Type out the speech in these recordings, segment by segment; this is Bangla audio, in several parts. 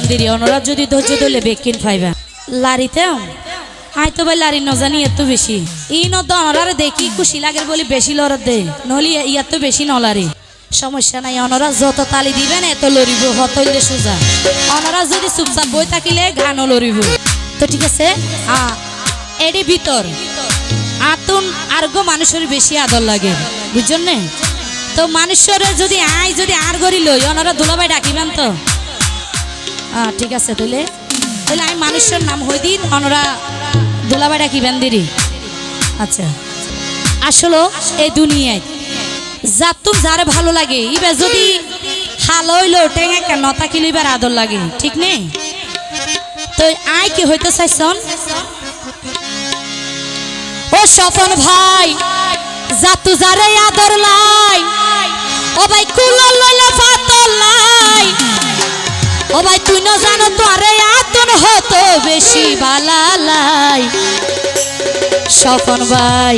দিরি অনরা যদি ধৈর্য ধরলে বেকিন ফাইবা লারিতে আই তো ভাই লারি নজানি এত বেশি ই নদ অনরারে দেখি খুশি লাগে বলি বেশি লড়ত দে নহলে ইয়াত তো বেশি নলারি সমস্যা নাই অনরা যত তালি দিবেন এত লড়িব হতইলে সোজা অনরা যদি চুপচাপ বই থাকিলে গানও লড়িব তো ঠিক আছে এডি ভিতর আতুন আরগো মানুষের বেশি আদর লাগে বুঝছেন না তো মানুষের যদি আই যদি আর গড়ি লই অনরা দুলাভাই ডাকিবেন তো ঠিক আছে তাহলে তাহলে আমি মানুষের নাম হই দিন অনরা দুলাভাই ডাকিবেন দিরি আচ্ছা আসলে এই দুনিয়ায় যাতুন যারে ভালো লাগে ইবে যদি হাল হইলো টেঙা কেন নতাকিল এবার আদর লাগে ঠিক নেই তো আই কি হইতে চাইছন ও স্বপন ভাই যাতু যারে আদর লাই ও ভাই কুলল লইলে পাতল লাই ও ভাই তুই না জানো তো আরে আতন হতো বেশি বালালাই স্বপন ভাই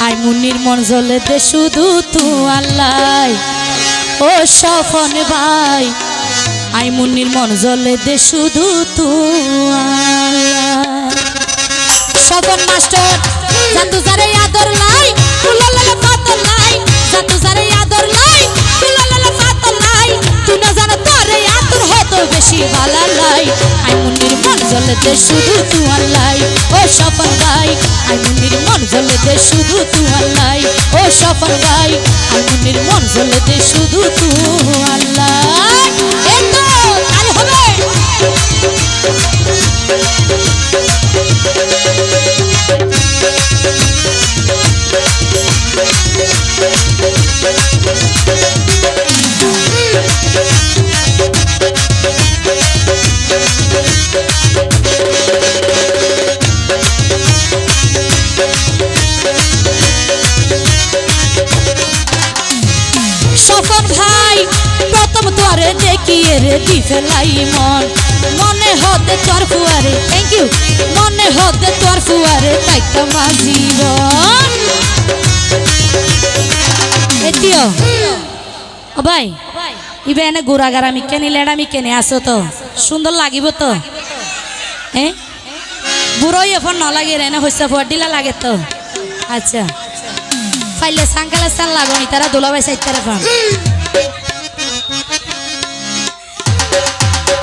আই মুন্নির মন জ্বলে দে শুধু তু আল্লাহ ও স্বপন ভাই আই মুন্নির মন জ্বলে দে শুধু তু আল্লাহ স্বপন মাস্টার যাতু যারে আদর লাই কুললালে পাতল লাই যাতু যারে আদর লাই কুললালে পাতল লাই তুই না জানো তোরে আতর হতো বেশি বালালাই আই মুন্নির মন জ্বলে দে শুধু তু আল্লাহ ও স্বপন ভাই আই মুন্নির মন জ্বলে দে শুধু তু আল্লাহ ও স্বপন ভাই আই মুন্নির মন জ্বলে দে শুধু তু আল্লাহ এই তো তাই হবে স্বপন ভাই প্রথম তোরে দেখিয়ে রে দি ফেলাই মন মনে হতে তোর ফুয়ারে থ্যাংক ইউ মনে হতে তোর ফুয়ারে তাইকা মা জীবন এতিও ও ভাই ইবে এনে গোরাগারামি কেনে লেডামি কেনে আসো তো সুন্দর লাগিব তো হ্যাঁ বুড়োই এখন ন লাগে রে না হইসা ফডিলা লাগে তো আচ্ছা ফাইলে সাঙ্কালে সান লাগনি তারা দুলাভাই সাইড তারা ফান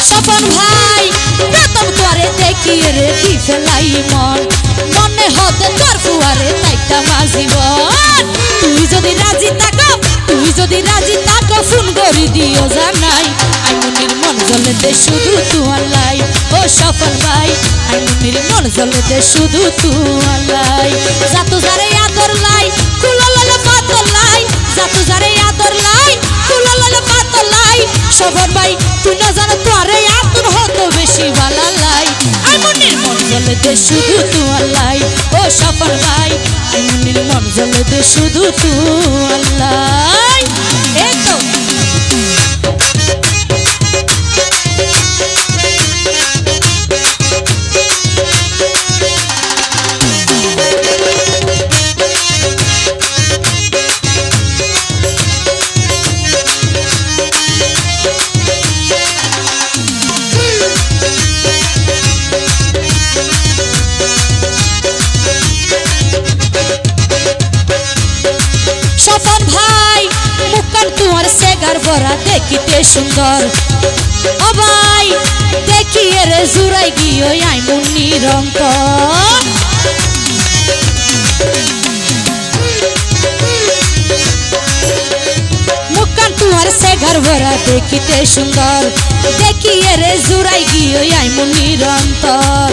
স্বপন ভাই প্রথম তোরে দেখি রে দি ফেলাই মন মনে হতে তোর ফুয়ারে তাইটা মা জীবন তুই যদি রাজি থাকো ফোন করি দিও জানাই আই মুন্নির মন জ্বলে দে শুধু তু আল্লাহ ও স্বপন ভাই আই মুন্নির মন জ্বলে দে শুধু তু আল্লাহ যাতু যারে আদর লাই কুললালে পাতল লাই যাতু যারে আদর লাই কুললালে পাতল লাই স্বপন ভাই তুই না জানো তোরে আতর হতো বেশি বালালাই আই মুন্নির মন জ্বলে দে শুধু তু আল্লাহ ও স্বপন ভাই আই মুন্নির মন জ্বলে দে শুধু তু আল্লাহ এই তো স্বপন ভাই মুখখান তোমার সেগার ভরা দেখিতে সুন্দর ও ভাই দেখিয়ে রে জুড়াই গিয়ে আই মুন্নির অন্তর মুখখান তোমার সেগার ভরা দেখিতে সুন্দর দেখিয়ে রে জুড়াই গিয়ে আই মুন্নির অন্তর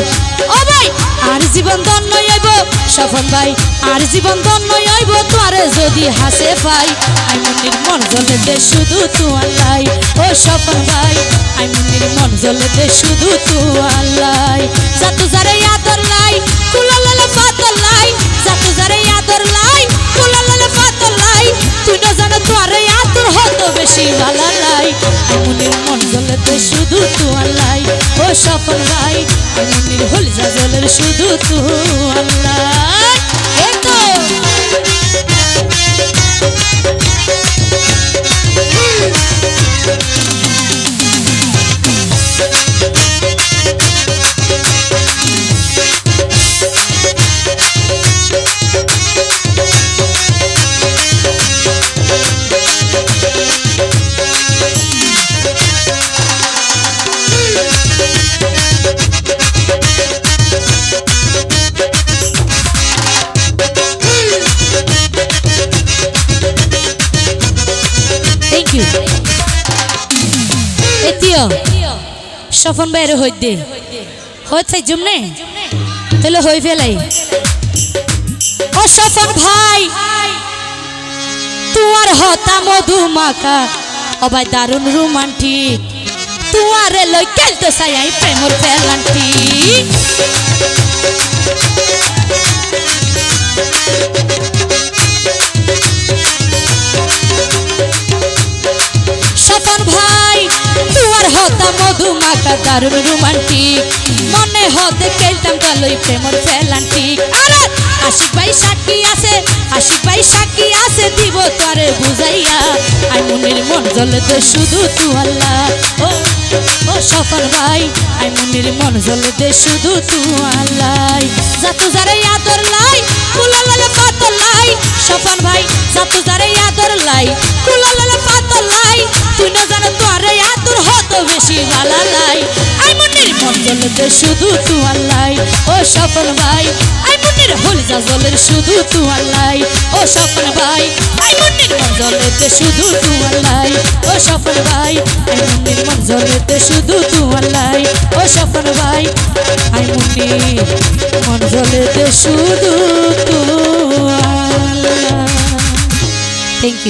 ও ভাই আর জীবন ধন্য হইব স্বপন ভাই আর জীবন ধন্য হইব তোরে যদি হাসে পাই আই মুন্নির মন জ্বলে দে শুধু তু আল্লাহ ও স্বপন ভাই আই মুন্নির মন জ্বলে দে শুধু তু আল্লাহ যাতু যারে আদর লাই কুললালে পাতল লাই যাতু যারে আদর লাই কুললালে পাতল লাই তুই না জানো তোরে আদর হতো বেশি বালালাই আই মুন্নির মন জ্বলে দে শুধু তু আল্লাহ ও স্বপন ভাই আই মুন্নির হলজা জ্বলে শুধু তু আল্লাহ এই তো এতিও স্বপন বাইরে হই দে হচ্ছে জুমনে তাহলে হই ফেলাই ও স্বপন ভাই তুয়ার হতা মধুমাখা অবাই দারুণ রোমান্টিক তুয়ারে লই খেলতে চাই আই প্রেমর ফেলান্টি স্বপন ভাই তুয়ার হতা মধুমাখা দারুণ রোমান্টিক মনে হতে খেলতাম তালই প্রেমর ফেলান্টিক আরে আশিক ভাই সাক্ষী আছে দিব তোরে বুঝাইয়া আই মনির মন জ্বলতে শুধু তু আল্লাহ ও স্বপন ভাই আই মনির মন জ্বলতে শুধু তু আল্লাহ যাতু যারে আদর লাই কুলালালে পাতল লাই স্বপন ভাই যাতু যারে আদর লাই কুলালালে পাতল লাই তুই না জানো তোরে আদর হতো বেশি ভালো লাই আই মনির মন জ্বলতে শুধু তু আল্লাহ ও স্বপন ভাই আই মনির হল যা জ্বলের শুধু তু আল্লাহ ও স্বপন ভাই আই মনির মন জ্বলতে শুধু তু আল্লাহ ও স্বপন ভাই আই মনির মন জ্বলতে শুধু তু আল্লাহ ও স্বপন ভাই আই মনির মন জ্বলতে শুধু তু আল্লাহ থ্যাংক ইউ